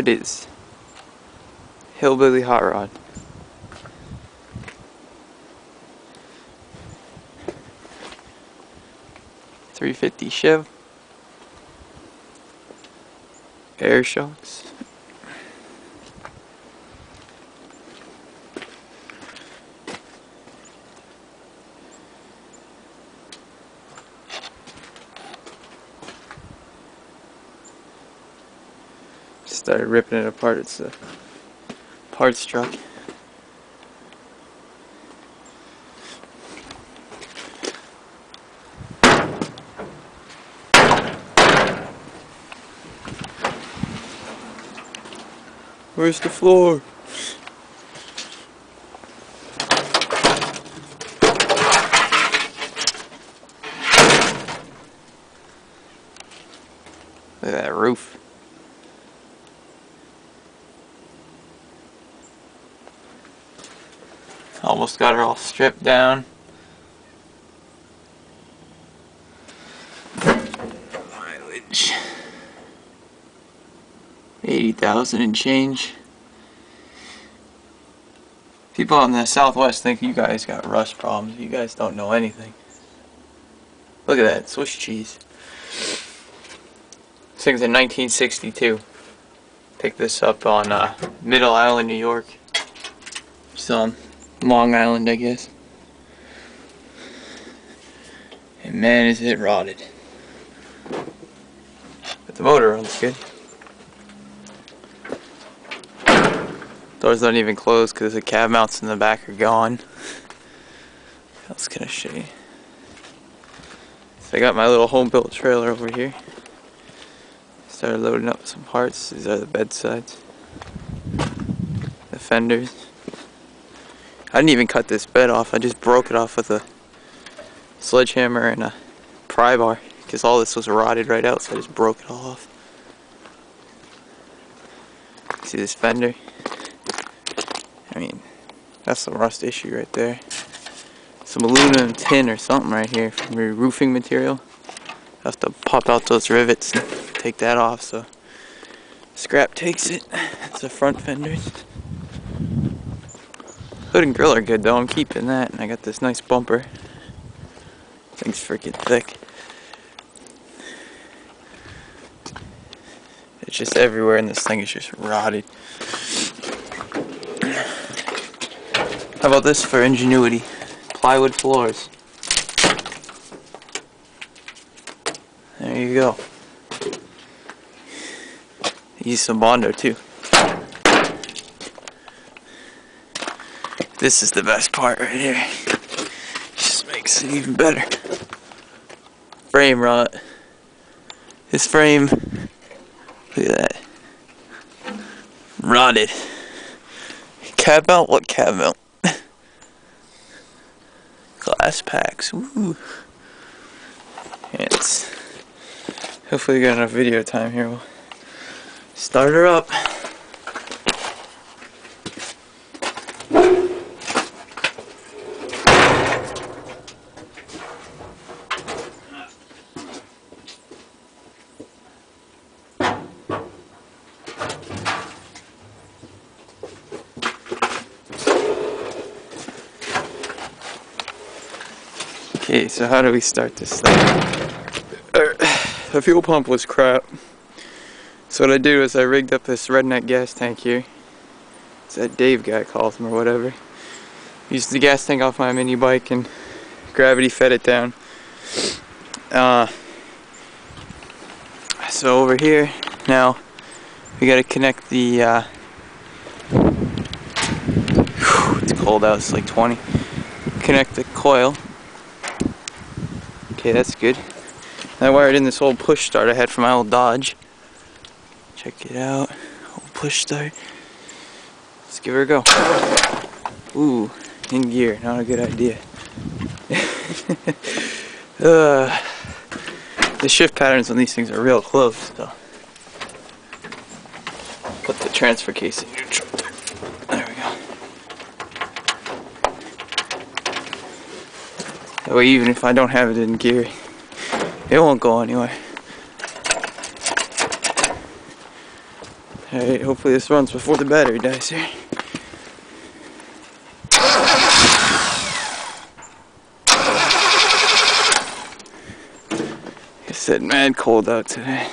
there it is. HillBilly hot rod. .350 Chev. Air shocks. Started ripping it apart. It's a parts truck. Where's the floor? Look at that roof. Almost got her all stripped down. Mileage 80,000 and change. People in the Southwest think you guys got rust problems. You guys don't know anything. Look at that Swiss cheese. This thing's in 1962. Picked this up on Middle Island, New York. Still on Long Island, I guess. And man, is it rotted. But the motor runs good. Doors don't even close because the cab mounts in the back are gone. What else can I show you? So I got my little home built trailer over here. Started loading up some parts. These are the bedsides. The fenders. I didn't even cut this bed off. I just broke it off with a sledgehammer and a pry bar because all this was rotted right out, so I just broke it all off. See this fender? I mean, that's some rust issue right there. Some aluminum tin or something right here from your roofing material. I have to pop out those rivets and take that off, so scrap takes it. It's the front fenders. Hood and grill are good though, I'm keeping that, and I got this nice bumper. Thing's freaking thick. It's just everywhere, and this thing is just rotted. How about this for ingenuity? Plywood floors. There you go. Use some Bondo too. This is the best part right here. Just makes it even better. Frame rot. This frame, look at that. Rotted. Cab mount? What cab mount? Glass packs. Woo. It's hopefully we got enough video time here. We'll start her up. Okay, so how do we start this thing? The fuel pump was crap. So what I did was I rigged up this redneck gas tank here. It's that Dave guy calls him or whatever. Used the gas tank off my mini bike and gravity fed it down. So over here now we gotta connect the it's cold out, it's like 20. Connect the coil. Okay, that's good. I wired in this old push start I had from my old Dodge. Check it out. Old push start. Let's give her a go. Ooh, in gear. Not a good idea. The shift patterns on these things are real close, so. Put the transfer case in neutral. There we go. That way, even if I don't have it in gear, it won't go anywhere. Alright, hopefully this runs before the battery dies here. It's getting mad cold out today.